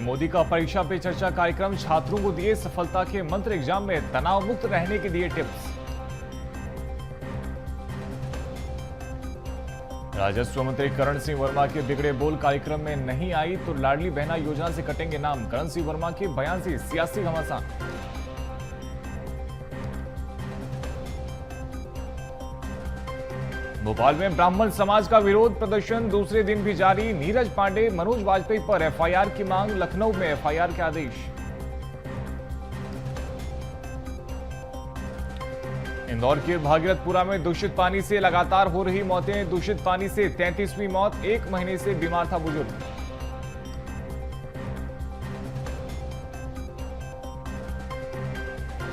PM Modi का परीक्षा पे चर्चा कार्यक्रम, छात्रों को दिए सफलता के मंत्र, एग्जाम में तनाव मुक्त रहने के दिए टिप्स। राजस्व मंत्री करण सिंह वर्मा के बिगड़े बोल कार्यक्रम में नहीं आई तो लाडली बहना योजना से कटेंगे नाम, करण सिंह वर्मा के बयान से सियासी घमासान। भोपाल में ब्राह्मण समाज का विरोध प्रदर्शन दूसरे दिन भी जारी, नीरज पांडे मनोज वाजपेयी पर एफआईआर की मांग, लखनऊ में एफआईआर के आदेश। इंदौर के भागीरथपुरा में दूषित पानी से लगातार हो रही मौतें, दूषित पानी से 33वीं मौत, 1 महीने से बीमार था बुजुर्ग।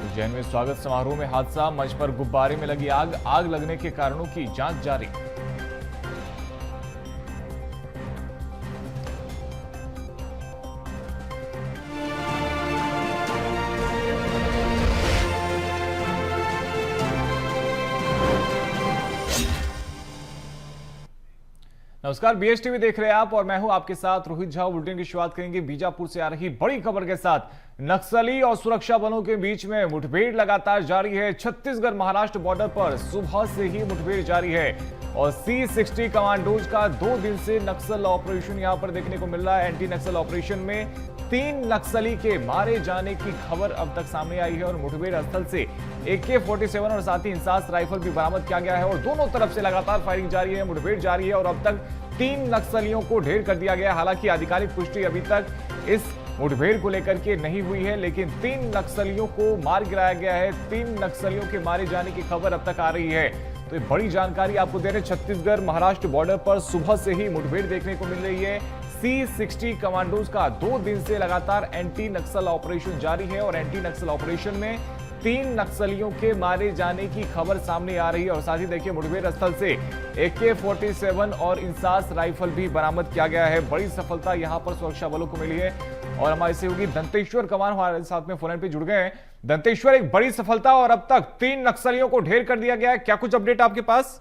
उज्जैन में स्वागत समारोह में हादसा, मंच पर गुब्बारे में लगी आग, आग लगने के कारणों की जांच जारी। नमस्कार, बीएसटीवी देख रहे हैं आप और मैं हूं आपके साथ रोहित झा। बुलेटिन की शुरुआत करेंगे बीजापुर से आ रही बड़ी खबर के साथ। नक्सली और सुरक्षा बलों के बीच में मुठभेड़ लगातार जारी है। छत्तीसगढ़ महाराष्ट्र बॉर्डर पर सुबह से ही मुठभेड़ जारी है और C60 कमांडोज का 2 दिन से नक्सल ऑपरेशन यहां पर देखने को मिल रहा है। एंटी नक्सल ऑपरेशन में 3 नक्सली के मारे जाने की खबर अब तक सामने आई है और मुठभेड़ स्थल से AK-47 और साथ ही इंसास राइफल भी बरामद किया गया है और दोनों तरफ से लगातार फायरिंग जारी है, मुठभेड़ जारी है और अब तक 3 नक्सलियों को ढेर कर दिया गया। हालांकि आधिकारिक पुष्टि अभी तक इस मुठभेड़ को लेकर के नहीं हुई है, लेकिन 3 नक्सलियों को मार गिराया गया है। 3 नक्सलियों के मारे जाने की खबर अब तक आ रही है। तो ये बड़ी जानकारी आपको दे रहे हैं। छत्तीसगढ़ महाराष्ट्र बॉर्डर पर सुबह से ही मुठभेड़ देखने को मिल रही है। C60 कमांडोज का 2 दिन से लगातार एंटी नक्सल ऑपरेशन जारी है और एंटी नक्सल ऑपरेशन में 3 नक्सलियों के मारे जाने की खबर सामने आ रही है और साथ ही देखिए मुठभेड़ स्थल से AK-47 और इंसास राइफल भी बरामद किया गया है। बड़ी सफलता यहां पर सुरक्षा बलों को मिली है और हमारे सहयोगी दंतेश्वर कमान हमारे साथ में फोन पे जुड़ गए हैं। दंतेश्वर, एक बड़ी सफलता और अब तक 3 नक्सलियों को ढेर कर दिया गया है, क्या कुछ अपडेट आपके पास?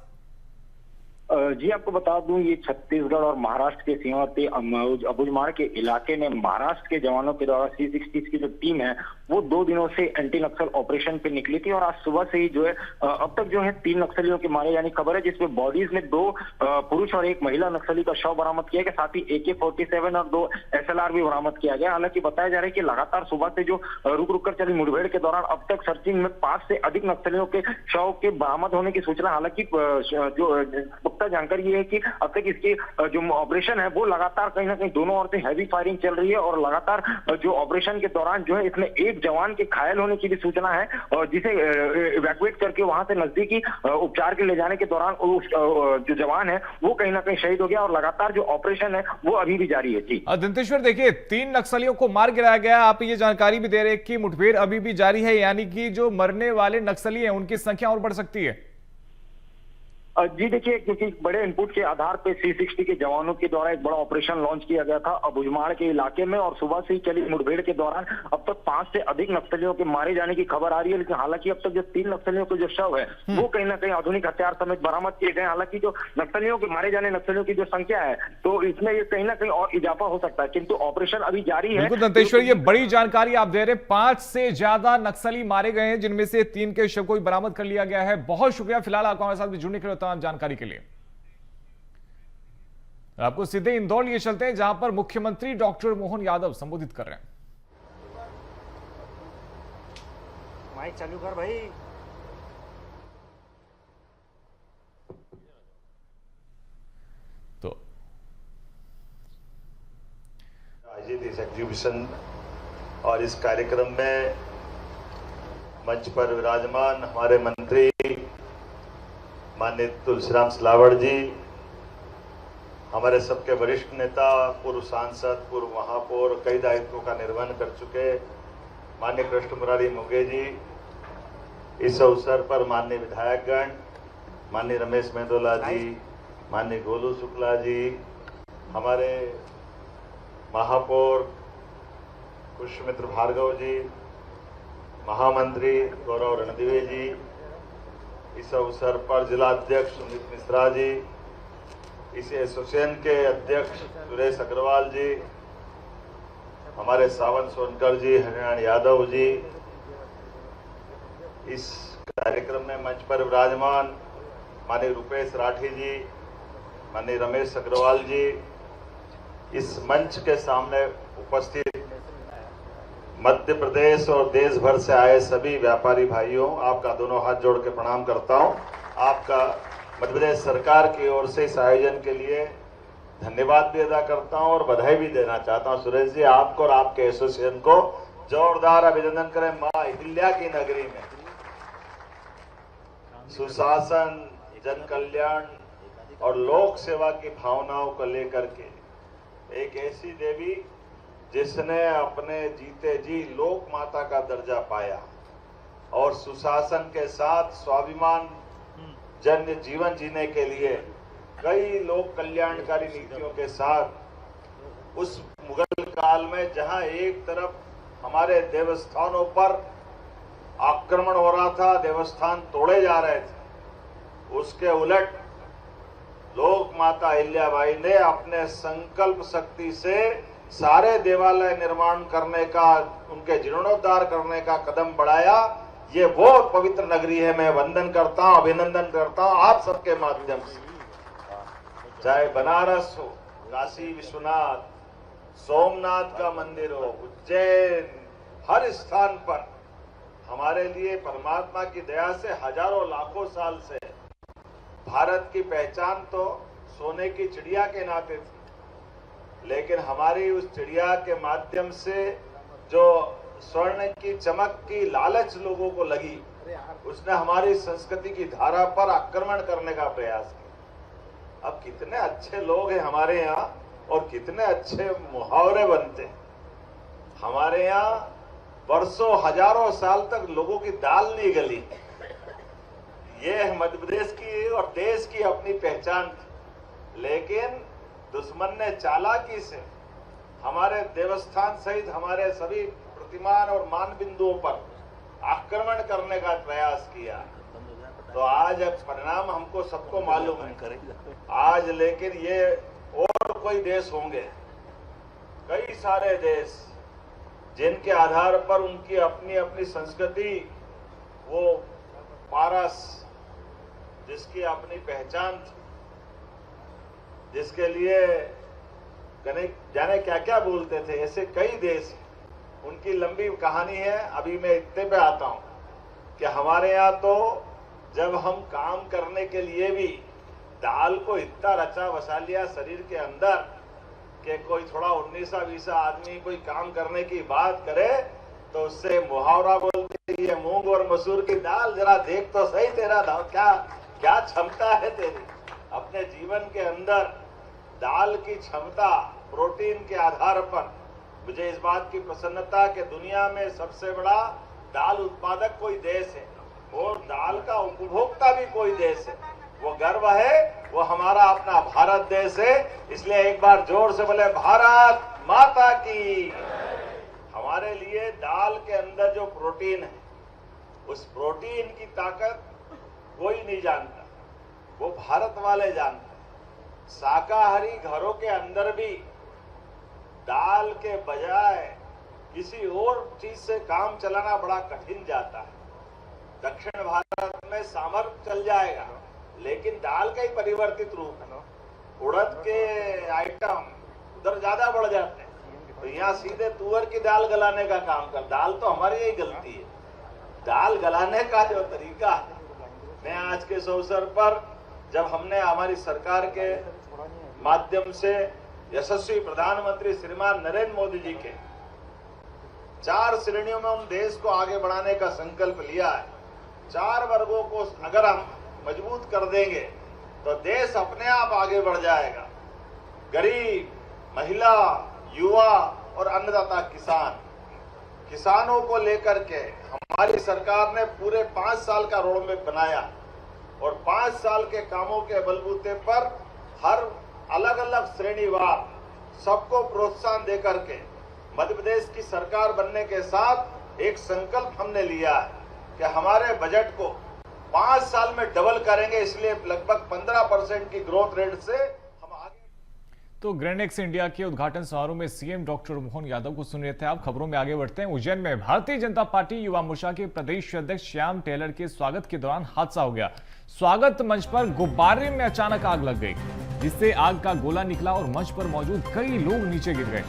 जी आपको बता दूं, ये छत्तीसगढ़ और महाराष्ट्र के सीमावर्ती अबुझमाड़ के इलाके में महाराष्ट्र के जवानों के द्वारा C60 की जो टीम है वो 2 दिनों से एंटी नक्सल ऑपरेशन पे निकली थी और आज सुबह से ही जो है अब तक जो है 3 नक्सलियों के मारे जाने की खबर है, जिसमें बॉडीज में 2 पुरुष और 1 महिला नक्सली का शव बरामद किया गया, साथ ही AK-47 और 2 SLR भी बरामद किया गया। हालांकि बताया जा रहा है कि लगातार सुबह से जो रुक रुक कर चली मुठभेड़ के दौरान अब तक सर्चिंग में 5 से अधिक नक्सलियों के शव के बरामद होने की सूचना। हालांकि जो जानकारी ये है कि अब तक इसकी जो ऑपरेशन है वो लगातार कहीं ना कहीं दोनों ओर से हैवी फायरिंग चल रही है और लगातार जो ऑपरेशन के दौरान जो है इसमें 1 जवान के घायल होने की भी सूचना है और जिसे इवैक्यूएट करके वहां से नजदीकी उपचार के ले जाने के दौरान जो जवान है वो कहीं ना कहीं शहीद हो गया और लगातार जो ऑपरेशन है वो अभी भी जारी है। जी दंतेश्वर, देखिए 3 नक्सलियों को मार गिराया गया, आप ये जानकारी भी दे रहे हैं कि मुठभेड़ अभी भी जारी है, यानी कि जो मरने वाले नक्सली हैं उनकी संख्या और बढ़ सकती है। जी देखिए, क्योंकि बड़े इनपुट के आधार पे C60 के जवानों के द्वारा एक बड़ा ऑपरेशन लॉन्च किया गया था अबुझमाड़ के इलाके में और सुबह से ही चली मुठभेड़ के दौरान अब तक 5 से अधिक नक्सलियों के मारे जाने की खबर आ रही है। लेकिन हालांकि अब तक जो 3 नक्सलियों के जो शव है वो कहीं ना कहीं आधुनिक हथियार समेत बरामद किए गए। हालांकि जो नक्सलियों के मारे जाने नक्सलियों की जो संख्या है तो इसमें ये कहीं ना कहीं और इजाफा हो सकता है, किंतु ऑपरेशन अभी जारी है। बिल्कुल दंतेश्वर, ये बड़ी जानकारी आप दे रहे हैं। 5 से ज्यादा नक्सली मारे गए हैं, जिनमें से 3 के शव को बरामद कर लिया गया है। बहुत शुक्रिया फिलहाल आपको हमारे साथ जुड़ने के लिए, तमाम जानकारी के लिए। आपको सीधे इंदौर लिए चलते हैं, जहां पर मुख्यमंत्री डॉक्टर मोहन यादव संबोधित कर रहे हैं। माइक चालू कर भाई। तो आयोजित इस एग्जीबिशन और इस कार्यक्रम में मंच पर विराजमान हमारे मंत्री माननीय तुलसीराम सिलावट जी, हमारे सबके वरिष्ठ नेता, पूर्व सांसद, पूर्व महापौर, कई दायित्वों का निर्वहन कर चुके माननीय कृष्ण मुरारी मोघे जी, इस अवसर पर माननीय विधायकगण, माननीय रमेश मेहदोला जी, माननीय गोलू शुक्ला जी, हमारे महापौर पुष्यमित्र भार्गव जी, महामंत्री गौरव रणदिवे जी, इस अवसर पर जिला अध्यक्ष सुमित मिश्रा जी, इस एसोसिएशन के अध्यक्ष सुरेश अग्रवाल जी हमारे सावन सोनकर जी, हरिनारायण यादव जी, इस कार्यक्रम में मंच पर विराजमान माननीय रुपेश राठी जी, माननीय रमेश अग्रवाल जी, इस मंच के सामने उपस्थित मध्य प्रदेश और देश भर से आए सभी व्यापारी भाइयों, आपका दोनों हाथ जोड़ के प्रणाम करता हूं। आपका मध्य प्रदेश सरकार की ओर से इस आयोजन के लिए धन्यवाद भी अदा करता हूं और बधाई भी देना चाहता हूं। सुरेश जी, आपको और आपके एसोसिएशन को जोरदार अभिनंदन करें। मां अहिल्या की नगरी में सुशासन, जन कल्याण और लोक सेवा की भावनाओं को लेकर के एक ऐसी देवी जिसने अपने जीते जी लोक माता का दर्जा पाया और सुशासन के साथ स्वाभिमान जन्य जीवन जीने के लिए कई लोक कल्याणकारी नीतियों के साथ उस मुगल काल में जहां एक तरफ हमारे देवस्थानों पर आक्रमण हो रहा था, देवस्थान तोड़े जा रहे थे, उसके उलट लोक माता अहिल्याबाई ने अपने संकल्प शक्ति से सारे देवालय निर्माण करने का, उनके जीर्णोद्धार करने का कदम बढ़ाया। ये वो पवित्र नगरी है। मैं वंदन करता हूं, अभिनंदन करता हूं आप सबके माध्यम से। चाहे बनारस हो, काशी विश्वनाथ, सोमनाथ का मंदिर हो, उज्जैन, हर स्थान पर हमारे लिए परमात्मा की दया से हजारों लाखों साल से भारत की पहचान तो सोने की चिड़िया के नाते थी, लेकिन हमारी उस चिड़िया के माध्यम से जो स्वर्ण की चमक की लालच लोगों को लगी, उसने हमारी संस्कृति की धारा पर आक्रमण करने का प्रयास किया। अब कितने अच्छे लोग हैं हमारे यहाँ और कितने अच्छे मुहावरे बनते हैं। हमारे यहाँ वर्षों हजारों साल तक लोगों की दाल नहीं गली। ये मध्य प्रदेश की और देश की अपनी पहचान थी, लेकिन दुश्मन ने चालाकी से हमारे देवस्थान सहित हमारे सभी प्रतिमान और मान बिंदुओं पर आक्रमण करने का प्रयास किया। तो आज परिणाम हमको सबको मालूम है। आज लेकिन ये और कोई देश होंगे, कई सारे देश, जिनके आधार पर उनकी अपनी अपनी संस्कृति, वो पारस जिसकी अपनी पहचान थी, जिसके लिए जाने क्या क्या बोलते थे, ऐसे कई देश, उनकी लंबी कहानी है। अभी मैं इतने पे आता हूं कि हमारे यहाँ तो जब हम काम करने के लिए भी दाल को इतना रचा बसा लिया शरीर के अंदर कि कोई थोड़ा 19-20 आदमी कोई काम करने की बात करे तो उससे मुहावरा बोलते, ये मूंग और मसूर की दाल जरा देख तो सही, तेरा क्या क्या क्षमता है तेरी। अपने जीवन के अंदर दाल की क्षमता, प्रोटीन के आधार पर मुझे इस बात की प्रसन्नता कि दुनिया में सबसे बड़ा दाल उत्पादक कोई देश है और दाल का उपभोक्ता भी कोई देश है। वो गर्व है, वो हमारा अपना भारत देश है। इसलिए एक बार जोर से बोले, भारत माता की। हमारे लिए दाल के अंदर जो प्रोटीन है, उस प्रोटीन की ताकत कोई नहीं जानता, वो भारत वाले जानते। शाकाहारी घरों के अंदर भी दाल के बजाय किसी और चीज से काम चलाना बड़ा कठिन जाता है। दक्षिण भारत में सांभर चल जाएगा, लेकिन दाल का ही परिवर्तित रूप है। उड़द के आइटम उधर ज्यादा बढ़ जाते हैं, तो यहाँ सीधे तुअर की दाल गलाने का काम कर। दाल तो हमारी यही गलती है। दाल गलाने का जो तरीका है, मैं आज के इस अवसर पर जब हमने हमारी सरकार के माध्यम से यशस्वी प्रधानमंत्री श्रीमान नरेंद्र मोदी जी के 4 श्रेणियों में उन देश को आगे बढ़ाने का संकल्प लिया है। 4 वर्गों को अगर हम मजबूत कर देंगे तो देश अपने आप आगे बढ़ जाएगा। गरीब, महिला, युवा और अन्नदाता किसान। किसानों को लेकर के हमारी सरकार ने पूरे 5 साल का रोड मैप बनाया और 5 साल के कामों के बलबूते पर हर अलग अलग श्रेणीवार सबको प्रोत्साहन देकर के मध्य प्रदेश की सरकार बनने के साथ एक संकल्प हमने लिया है कि हमारे बजट को 5 साल में डबल करेंगे। इसलिए लगभग 15% की ग्रोथ रेट से हम आगे। तो ग्रैंडेक्स इंडिया के उद्घाटन समारोह में सीएम डॉक्टर मोहन यादव को सुन रहे थे आप। खबरों में आगे बढ़ते हैं। उज्जैन में भारतीय जनता पार्टी युवा मोर्चा के प्रदेश अध्यक्ष श्याम टेलर के स्वागत के दौरान हादसा हो गया। स्वागत मंच पर गुब्बारे में अचानक आग लग गई, जिससे आग का गोला निकला और मंच पर मौजूद कई लोग नीचे गिर गए।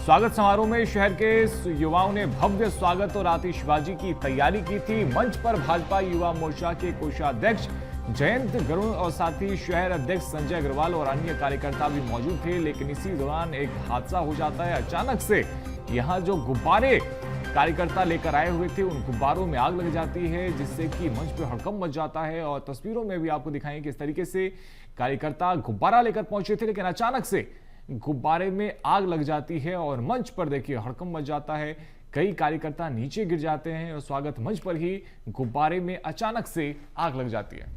स्वागत समारोह में शहर के युवाओं ने भव्य स्वागत और आतिशबाजी की तैयारी की थी। मंच पर भाजपा युवा मोर्चा के कोषाध्यक्ष जयंत गरुण और साथ ही शहर अध्यक्ष संजय अग्रवाल और अन्य कार्यकर्ता भी मौजूद थे। लेकिन इसी दौरान एक हादसा हो जाता है। अचानक से यहां जो गुब्बारे कार्यकर्ता लेकर आए हुए थे, उन गुब्बारों में आग लग जाती है, जिससे कि मंच पर हड़कंप मच जाता है। और तस्वीरों में भी आपको दिखाएंगे किस तरीके से कार्यकर्ता गुब्बारा लेकर पहुंचे थे, लेकिन अचानक से गुब्बारे में आग लग जाती है और मंच पर देखिए हड़कंप मच जाता है। कई कार्यकर्ता नीचे गिर जाते हैं और स्वागत मंच पर ही गुब्बारे में अचानक से आग लग जाती है।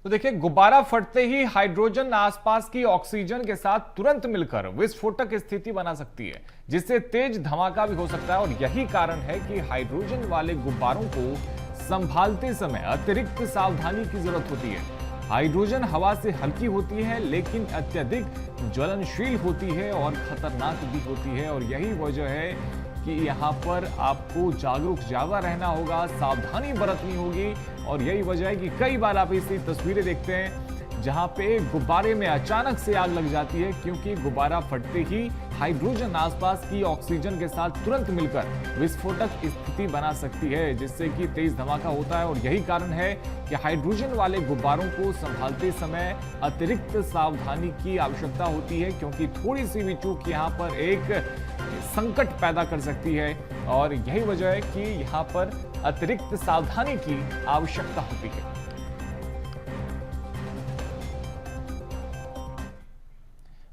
तो देखिए, गुब्बारा फटते ही हाइड्रोजन आसपास की ऑक्सीजन के साथ तुरंत मिलकर विस्फोटक स्थिति बना सकती है, जिससे तेज धमाका भी हो सकता है। और यही कारण है कि हाइड्रोजन वाले गुब्बारों को संभालते समय अतिरिक्त सावधानी की जरूरत होती है। हाइड्रोजन हवा से हल्की होती है, लेकिन अत्यधिक ज्वलनशील होती है और खतरनाक भी होती है। और यही वजह है कि यहाँ पर आपको जागरूक ज्यादा रहना होगा, सावधानी बरतनी होगी। और यही वजह है कि कई बार आप ऐसी तस्वीरें देखते हैं जहां पे गुब्बारे में अचानक से आग लग जाती है, क्योंकि गुब्बारा फटते ही हाइड्रोजन आसपास की ऑक्सीजन के साथ तुरंत मिलकर विस्फोटक स्थिति बना सकती है, जिससे कि तेज धमाका होता है। और यही कारण है कि हाइड्रोजन वाले गुब्बारों को संभालते समय अतिरिक्त सावधानी की आवश्यकता होती है, क्योंकि थोड़ी सी भी चूक यहाँ पर एक संकट पैदा कर सकती है। और यही वजह है कि यहाँ पर अतिरिक्त सावधानी की आवश्यकता होती है।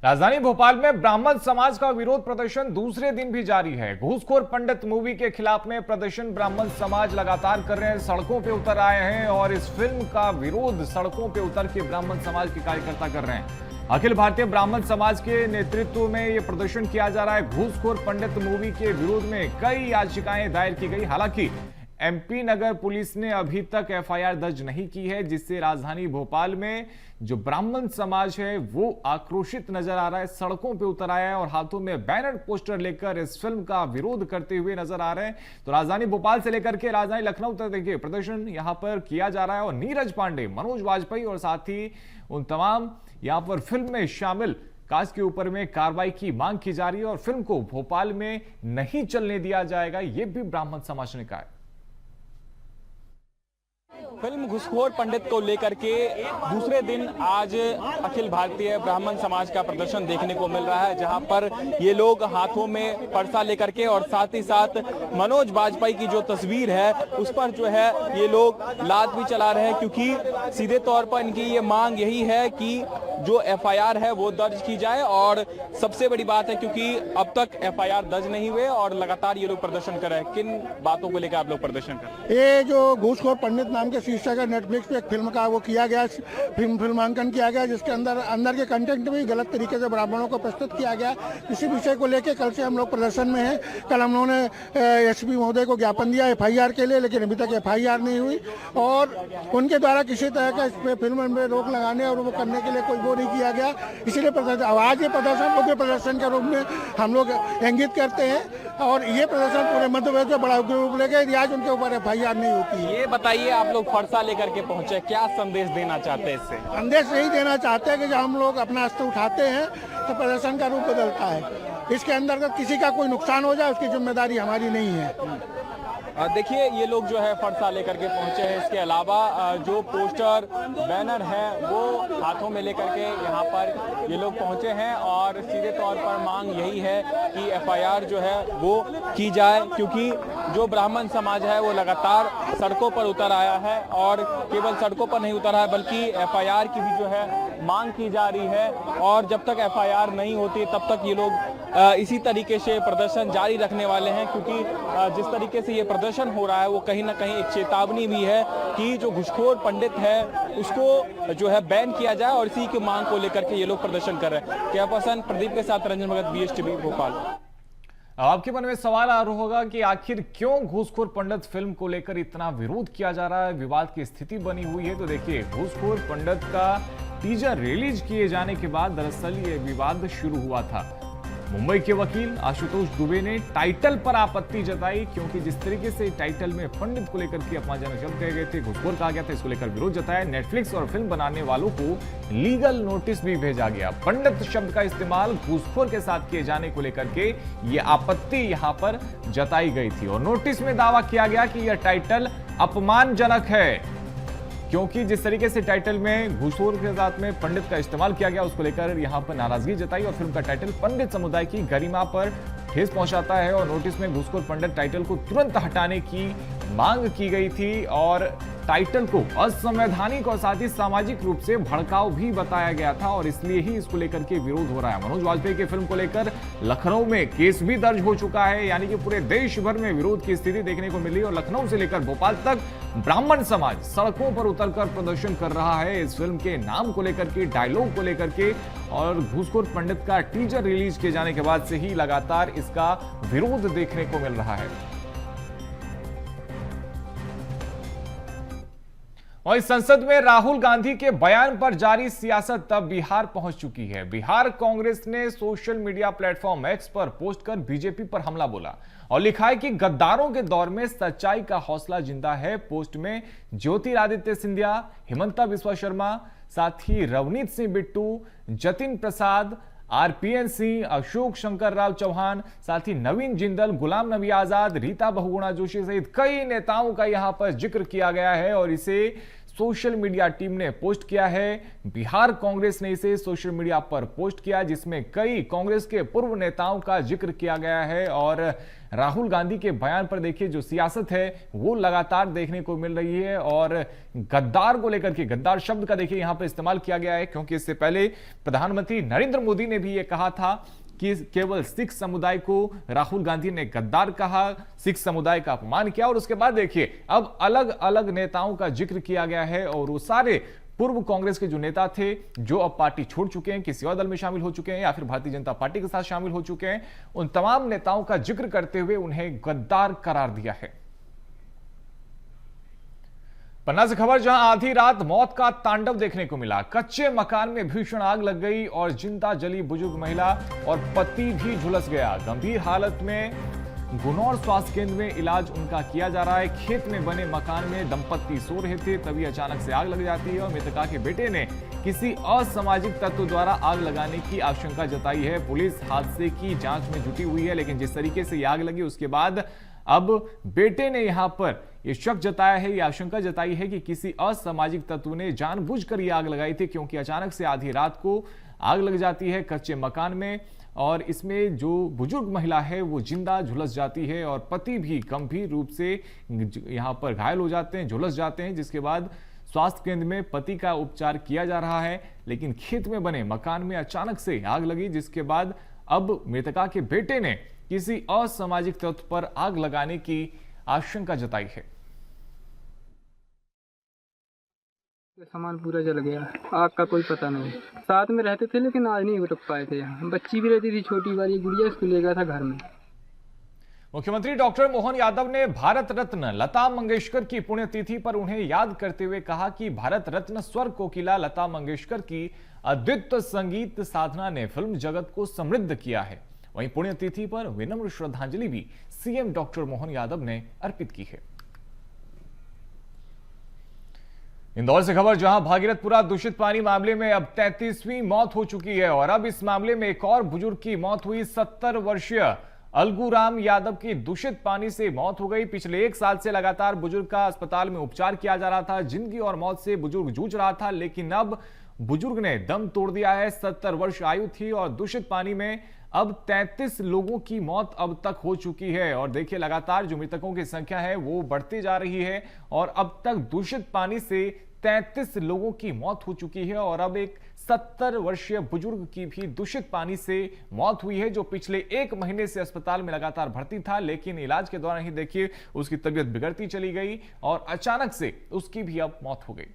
राजधानी भोपाल में ब्राह्मण समाज का विरोध प्रदर्शन दूसरे दिन भी जारी है। घूसखोर पंडित मूवी के खिलाफ में प्रदर्शन ब्राह्मण समाज लगातार कर रहे हैं, सड़कों पे उतर आए हैं। और इस फिल्म का विरोध सड़कों पे उतर के ब्राह्मण समाज के कार्यकर्ता कर रहे हैं। अखिल भारतीय ब्राह्मण समाज के नेतृत्व में यह प्रदर्शन किया जा रहा है। घूसखोर पंडित मूवी के विरोध में कई याचिकाएं दायर की गई। हालांकि एमपी नगर पुलिस ने अभी तक एफआईआर दर्ज नहीं की है, जिससे राजधानी भोपाल में जो ब्राह्मण समाज है वो आक्रोशित नजर आ रहा है, सड़कों पे उतर आया है और हाथों में बैनर पोस्टर लेकर इस फिल्म का विरोध करते हुए नजर आ रहे हैं। तो राजधानी भोपाल से लेकर के राजधानी लखनऊ तक देखिए प्रदर्शन यहां पर किया जा रहा है। और नीरज पांडे, मनोज वाजपेयी और साथ ही उन तमाम यहां पर फिल्म में शामिल कास्ट के ऊपर में कार्रवाई की मांग की जा रही है और फिल्म को भोपाल में नहीं चलने दिया जाएगा, यह भी ब्राह्मण समाज ने कहा है। फिल्म घूसखोर पंडित को लेकर के दूसरे दिन आज अखिल भारतीय ब्राह्मण समाज का प्रदर्शन देखने को मिल रहा है, जहां पर ये लोग हाथों में पर्चा लेकर के और साथ ही साथ मनोज वाजपेयी की जो तस्वीर है उस पर जो है ये लोग लात भी चला रहे हैं, क्योंकि सीधे तौर पर इनकी ये मांग यही है कि जो एफआईआर है वो दर्ज की जाए। और सबसे बड़ी बात है क्योंकि अब तक एफआईआर दर्ज नहीं हुए और लगातार ये लोग प्रदर्शन कर रहे हैं। किन बातों को लेकर आप लोग प्रदर्शन कर रहे हैं? ये जो घूसखोर पंडित नाम के शीर्षक है, नेटफ्लिक्स पे एक फिल्म का वो किया गया, फिल्मांकन किया गया, जिसके अंदर के कंटेंट में गलत तरीके से ब्राह्मणों को प्रस्तुत किया गया। इसी विषय को लेकर कल से हम लोग प्रदर्शन में हैं। कल हम लोगों ने एसपी महोदय को ज्ञापन दिया एफआईआर के लिए, लेकिन अभी तक एफआईआर नहीं हुई और उनके द्वारा किसी तरह का इस पे फिल्म में रोक लगाने और वो करने के लिए कोई वो नहीं किया गया। इसीलिए आज ये प्रदर्शन उग्र प्रदर्शन के रूप में हम लोग इंगित करते हैं और ये प्रदर्शन पूरे मध्य प्रदेश में बड़ा उग्र रूप लेके आज उनके ऊपर एफआईआर नहीं होती है। ये बताइए, आप लोग फरसा लेकर के पहुंचे, क्या संदेश देना चाहते हैं इससे? संदेश यही देना चाहते हैं कि जब हम लोग अपना अस्त्र उठाते हैं तो प्रदर्शन का रूप बदलता है। इसके अंतर्गत किसी का कोई नुकसान हो जाए उसकी जिम्मेदारी हमारी नहीं है। देखिए, ये लोग जो है फरसा लेकर के पहुंचे हैं। इसके अलावा जो पोस्टर बैनर है वो हाथों में लेकर के यहाँ पर ये लोग पहुंचे हैं और सीधे तौर पर मांग यही है कि एफआईआर जो है वो की जाए, क्योंकि जो ब्राह्मण समाज है वो लगातार सड़कों पर उतर आया है और केवल सड़कों पर नहीं उतरा है बल्कि एफआईआर की भी जो है मांग की जा रही है। और जब तक एफआईआर नहीं होती तब तक ये लोग इसी तरीके से प्रदर्शन जारी रखने वाले हैं, क्योंकि जिस तरीके से ये प्रदर्शन हो रहा है वो कहीं ना कहीं एक चेतावनी भी है कि जो घूसखोर पंडित है उसको जो है बैन किया जाए और इसी की मांग को लेकर के ये लोग प्रदर्शन कर रहे हैं। कैमरा पर्सन प्रदीप के साथ रंजन भगत, BSTV भोपाल। अब आपके मन में सवाल आ रहा होगा कि आखिर क्यों घूसखोर पंडित फिल्म को लेकर इतना विरोध किया जा रहा है, विवाद की स्थिति बनी हुई है। तो देखिए, घूसखोर पंडित का टीजर रिलीज किए जाने के बाद दरअसल ये विवाद शुरू हुआ था। मुंबई के वकील आशुतोष दुबे ने टाइटल पर आपत्ति जताई, क्योंकि जिस तरीके से टाइटल में पंडित को लेकर के अपमानजनक शब्द कहे गए थे, घूसखोर कहा गया था, इसको लेकर विरोध जताया। नेटफ्लिक्स और फिल्म बनाने वालों को लीगल नोटिस भी भेजा गया। पंडित शब्द का इस्तेमाल घूसखोर के साथ किए जाने को लेकर के ये आपत्ति यहां पर जताई गई थी और नोटिस में दावा किया गया कि यह टाइटल अपमानजनक है, क्योंकि जिस तरीके से टाइटल में घूसखोर के साथ में पंडित का इस्तेमाल किया गया, उसको लेकर यहां पर नाराजगी जताई और फिल्म का टाइटल पंडित समुदाय की गरिमा पर ठेस पहुंचाता है और नोटिस में घूसखोर पंडित टाइटल को तुरंत हटाने की मांग की गई थी और टाइटल को असंवैधानिक और साथ ही सामाजिक रूप से भड़काऊ भी बताया गया था और इसलिए ही इसको लेकर के विरोध हो रहा है। मनोज वाजपेयी की फिल्म को लेकर लखनऊ में केस भी दर्ज हो चुका है, यानी कि पूरे देश भर में विरोध की स्थिति देखने को मिली और लखनऊ से लेकर भोपाल तक ब्राह्मण समाज सड़कों पर उतरकर प्रदर्शन कर रहा है इस फिल्म के नाम को लेकर के, डायलॉग को लेकर के। और घूसखोर पंडित का टीजर रिलीज किए जाने के बाद से ही लगातार इसका विरोध देखने को मिल रहा है। और इस संसद में राहुल गांधी के बयान पर जारी सियासत तब बिहार पहुंच चुकी है। बिहार कांग्रेस ने सोशल मीडिया प्लेटफॉर्म एक्स पर पोस्ट कर बीजेपी पर हमला बोला और लिखा है कि गद्दारों के दौर में सच्चाई का हौसला जिंदा है। पोस्ट में ज्योतिरादित्य सिंधिया, हिमंता बिस्वा शर्मा, साथ ही रवनीत सिंह बिट्टू, जतिन प्रसाद, आरपीएन सिंह, अशोक शंकर राव चौहान, साथ ही नवीन जिंदल, गुलाम नबी आजाद, रीता बहुगुणा जोशी सहित कई नेताओं का यहां पर जिक्र किया गया है और इसे सोशल मीडिया टीम ने पोस्ट किया है। बिहार कांग्रेस ने इसे सोशल मीडिया पर पोस्ट किया, जिसमें कई कांग्रेस के पूर्व नेताओं का जिक्र किया गया है और राहुल गांधी के बयान पर देखिए जो सियासत है वो लगातार देखने को मिल रही है और गद्दार को लेकर के, गद्दार शब्द का देखिए यहां पर इस्तेमाल किया गया है, क्योंकि इससे पहले प्रधानमंत्री नरेंद्र मोदी ने भी ये कहा था कि केवल सिख समुदाय को राहुल गांधी ने गद्दार कहा, सिख समुदाय का अपमान किया और उसके बाद देखिए अब अलग अलग नेताओं का जिक्र किया गया है और वो सारे पूर्व कांग्रेस के जो नेता थे जो अब पार्टी छोड़ चुके हैं, किसी और दल में शामिल हो चुके हैं या फिर भारतीय जनता पार्टी के साथ शामिल हो चुके हैं, उन तमाम नेताओं का जिक्र करते हुए उन्हें गद्दार करार दिया है। पन्ना से खबर, जहां आधी रात मौत का तांडव देखने को मिला। कच्चे मकान में भीषण आग लग गई और जिंदा जली बुजुर्ग महिला और पति भी झुलस गया। गंभीर हालत में गुनौर स्वास्थ्य केंद्र में इलाज उनका किया जा रहा है। खेत में बने मकान में दंपत्ति सो रहे थे, तभी अचानक से आग लग जाती है और मृतका के बेटे ने किसी असामाजिक तत्व द्वारा आग लगाने की आशंका जताई है। पुलिस हादसे की जांच में जुटी हुई है, लेकिन जिस तरीके से आग लगी उसके बाद अब बेटे ने यहां पर यह शक जताया है, यह आशंका जताई है कि किसी असामाजिक तत्व ने जानबूझकर यह आग लगाई थी, क्योंकि अचानक से आधी रात को आग लग जाती है कच्चे मकान में और इसमें जो बुजुर्ग महिला है वो जिंदा झुलस जाती है और पति भी गंभीर रूप से यहां पर घायल हो जाते हैं, झुलस जाते हैं, जिसके बाद स्वास्थ्य केंद्र में पति का उपचार किया जा रहा है। लेकिन खेत में बने मकान में अचानक से आग लगी, जिसके बाद अब मृतका के बेटे ने किसी असामाजिक तत्व पर आग लगाने की आशंका जताई है। सामान पूरा जल गया, आग का कोई पता नहीं। साथ में रहते थे लेकिन आज नहीं रुक पाए थे। यहाँ बच्ची भी रहती थी, छोटी वाली गुड़िया, इसको ले गया था घर में। मुख्यमंत्री डॉक्टर मोहन यादव ने भारत रत्न लता मंगेशकर की पुण्यतिथि पर उन्हें याद करते हुए कहा कि भारत रत्न स्वर कोकिला लता मंगेशकर की अद्वितीय संगीत साधना ने फिल्म जगत को समृद्ध किया है। वहीं पुण्यतिथि पर विनम्र श्रद्धांजलि भी सीएम डॉक्टर मोहन यादव ने अर्पित की है। इंदौर से खबर, जहां भागीरथपुरा दूषित पानी मामले में अब 33वीं मौत हो चुकी है और अब इस मामले में एक और बुजुर्ग की मौत हुई। 70 वर्षीय अलगूराम यादव की दूषित पानी से मौत हो गई। पिछले 1 साल से लगातार बुजुर्ग का अस्पताल में उपचार किया जा रहा था। जिंदगी और मौत से बुजुर्ग जूझ रहा था, लेकिन अब बुजुर्ग ने दम तोड़ दिया है। 70 वर्ष आयु थी और दूषित पानी में अब 33 लोगों की मौत अब तक हो चुकी है और देखिए लगातार जो मृतकों की संख्या है वो बढ़ती जा रही है और अब तक दूषित पानी से 33 लोगों की मौत हो चुकी है और अब एक 70 वर्षीय बुजुर्ग की भी दूषित पानी से मौत हुई है, जो पिछले 1 महीने से अस्पताल में लगातार भर्ती था, लेकिन इलाज के दौरान ही देखिए उसकी तबीयत बिगड़ती चली गई और अचानक से उसकी भी अब मौत हो गई।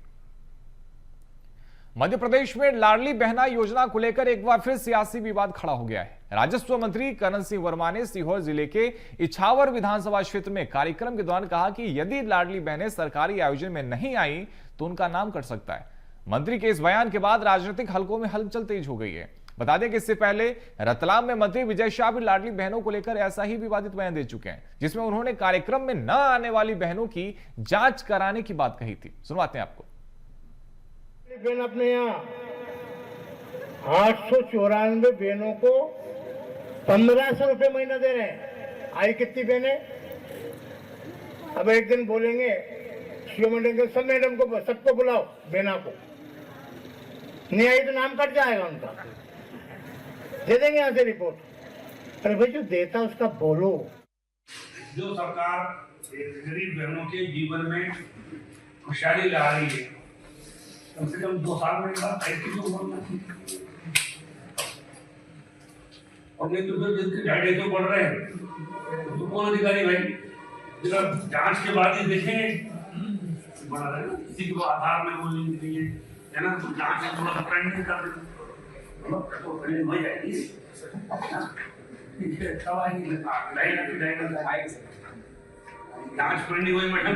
मध्य प्रदेश में लाडली बहना योजना को लेकर एक बार फिर सियासी विवाद खड़ा हो गया है। राजस्व मंत्री करण सिंह वर्मा ने सीहोर जिले के इछावर विधानसभा क्षेत्र में कार्यक्रम के दौरान कहा कि यदि लाडली बहनें सरकारी आयोजन में नहीं आई तो उनका नाम कट सकता है। मंत्री के इस बयान के बाद राजनीतिक हलकों में हलचल तेज हो गई है। बता दें कि इससे पहले रतलाम में मंत्री विजय शाह भी लाडली बहनों को लेकर ऐसा ही विवादित बयान दे चुके हैं, जिसमें उन्होंने कार्यक्रम में न आने वाली बहनों की जांच कराने की बात कही थी। सुनवाते हैं आपको। बहन अपने यहाँ 894 बहनों को 1500 रुपए महीना दे रहे हैं। आई कितनी बहनें? अब एक दिन बोलेंगे सीओ मैडम को, सब मैडम को सबको बुलाओ, बहना को नहीं आई तो नाम कट जाएगा उनका। दे देंगे यहाँ से रिपोर्ट। अरे भाई जो देता उसका बोलो। जो सरकार गरीब बहनों के जीवन में खुशहाली ला रही है, कम से कम 2 साल में बात आई थी और नहीं तो फिर जिनके ढाई तो बढ़ रहे हैं तो कौन अधिकारी भाई जब जांच के बाद ही देखेंगे बढ़ा रहे हैं, किसी को आधार में वो लिंक नहीं है ना, तो जांच में थोड़ा पेंडिंग कर देंगे तो पेंडिंग हो जाएगी। जांच पेंडिंग हुई मैडम।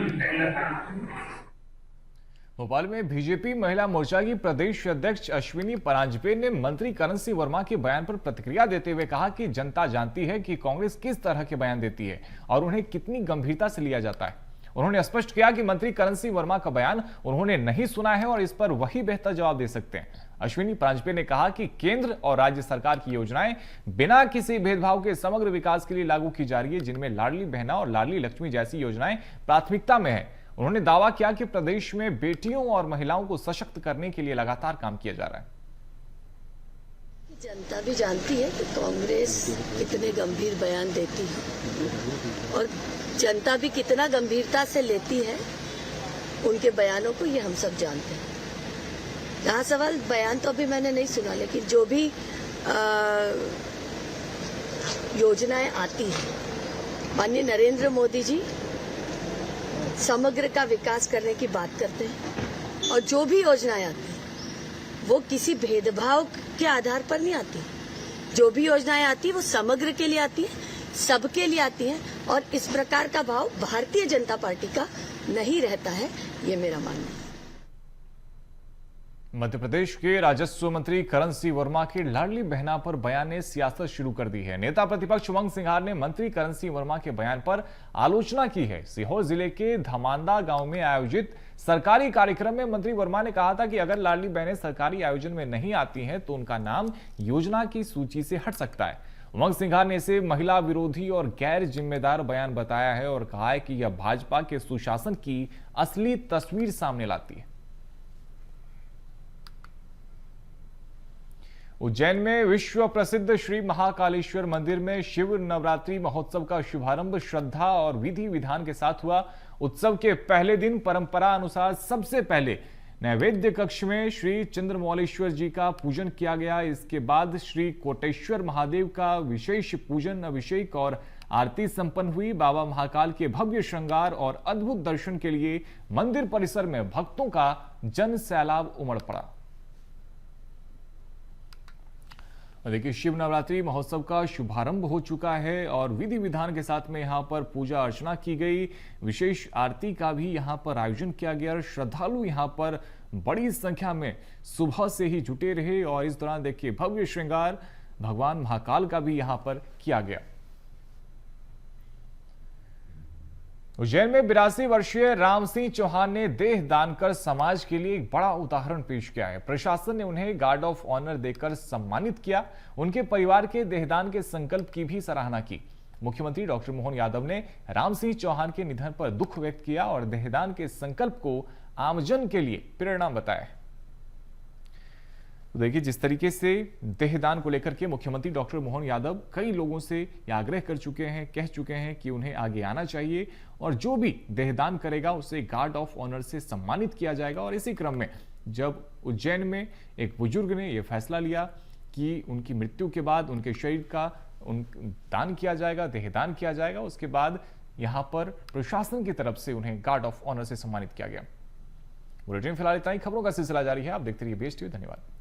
भोपाल में बीजेपी महिला मोर्चा की प्रदेश अध्यक्ष अश्विनी परांजपे ने मंत्री करण सिंह वर्मा के बयान पर प्रतिक्रिया देते हुए कहा कि जनता जानती है कि कांग्रेस किस तरह के बयान देती है और उन्हें कितनी गंभीरता से लिया जाता है। उन्होंने स्पष्ट किया कि मंत्री करण सिंह वर्मा का बयान उन्होंने नहीं सुना है और इस पर वही बेहतर जवाब दे सकते हैं। अश्विनी परांजपे ने कहा कि केंद्र और राज्य सरकार की योजनाएं बिना किसी भेदभाव के समग्र विकास के लिए लागू की जा रही है, जिनमें लाडली बहना और लाडली लक्ष्मी जैसी योजनाएं प्राथमिकता में है। उन्होंने दावा किया कि प्रदेश में बेटियों और महिलाओं को सशक्त करने के लिए लगातार काम किया जा रहा है। जनता भी जानती है कि कांग्रेस कितने गंभीर बयान देती है और जनता भी कितना गंभीरता से लेती है उनके बयानों को, ये हम सब जानते हैं। यहाँ सवाल बयान तो अभी मैंने नहीं सुना, लेकिन जो भी योजनाएं आती हैं, माननीय नरेंद्र मोदी जी समग्र का विकास करने की बात करते हैं और जो भी योजनाएं आती हैं वो किसी भेदभाव के आधार पर नहीं आती। जो भी योजनाएं आती है वो समग्र के लिए आती है, सबके लिए आती हैं और इस प्रकार का भाव भारतीय जनता पार्टी का नहीं रहता है, ये मेरा मानना है। मध्य प्रदेश के राजस्व मंत्री करण सिंह वर्मा की लाडली बहना पर बयान ने सियासत शुरू कर दी है। नेता प्रतिपक्ष उमंग सिंघार ने मंत्री करण सिंह वर्मा के बयान पर आलोचना की है। सीहोर जिले के धमांदा गांव में आयोजित सरकारी कार्यक्रम में मंत्री वर्मा ने कहा था कि अगर लाडली बहनें सरकारी आयोजन में नहीं आती हैं तो उनका नाम योजना की सूची से हट सकता है। उमंग सिंघार ने इसे महिला विरोधी और गैर जिम्मेदार बयान बताया है और कहा है कि यह भाजपा के सुशासन की असली तस्वीर सामने लाती है। उज्जैन में विश्व प्रसिद्ध श्री महाकालेश्वर मंदिर में शिव नवरात्रि महोत्सव का शुभारंभ श्रद्धा और विधि विधान के साथ हुआ। उत्सव के पहले दिन परंपरा अनुसार सबसे पहले नैवेद्य कक्ष में श्री चंद्रमौलेश्वर जी का पूजन किया गया। इसके बाद श्री कोटेश्वर महादेव का विशेष पूजन, अभिषेक और आरती संपन्न हुई। बाबा महाकाल के भव्य श्रृंगार और अद्भुत दर्शन के लिए मंदिर परिसर में भक्तों का जन सैलाब उमड़ पड़ा। देखिए, शिव नवरात्रि महोत्सव का शुभारंभ हो चुका है और विधि विधान के साथ में यहाँ पर पूजा अर्चना की गई। विशेष आरती का भी यहाँ पर आयोजन किया गया। श्रद्धालु यहाँ पर बड़ी संख्या में सुबह से ही जुटे रहे और इस दौरान देखिए भव्य श्रृंगार भगवान महाकाल का भी यहाँ पर किया गया। उज्जैन में 82 वर्षीय राम सिंह चौहान ने देह दान कर समाज के लिए एक बड़ा उदाहरण पेश किया है। प्रशासन ने उन्हें गार्ड ऑफ ऑनर देकर सम्मानित किया। उनके परिवार के देहदान के संकल्प की भी सराहना की। मुख्यमंत्री डॉक्टर मोहन यादव ने राम सिंह चौहान के निधन पर दुख व्यक्त किया और देहदान के संकल्प को आमजन के लिए प्रेरणा बताया। तो देखिए, जिस तरीके से देहदान को लेकर के मुख्यमंत्री डॉक्टर मोहन यादव कई लोगों से यह आग्रह कर चुके हैं, कह चुके हैं कि उन्हें आगे आना चाहिए और जो भी देहदान करेगा उसे गार्ड ऑफ ऑनर से सम्मानित किया जाएगा। और इसी क्रम में जब उज्जैन में एक बुजुर्ग ने यह फैसला लिया कि उनकी मृत्यु के बाद उनके शरीर का दान किया जाएगा, देहदान किया जाएगा, उसके बाद यहां पर प्रशासन की तरफ से उन्हें गार्ड ऑफ ऑनर से सम्मानित किया गया। बुलेटिन फिलहाल इतना ही। खबरों का सिलसिला जारी है, आप देखते रहिए BH टीवी। धन्यवाद।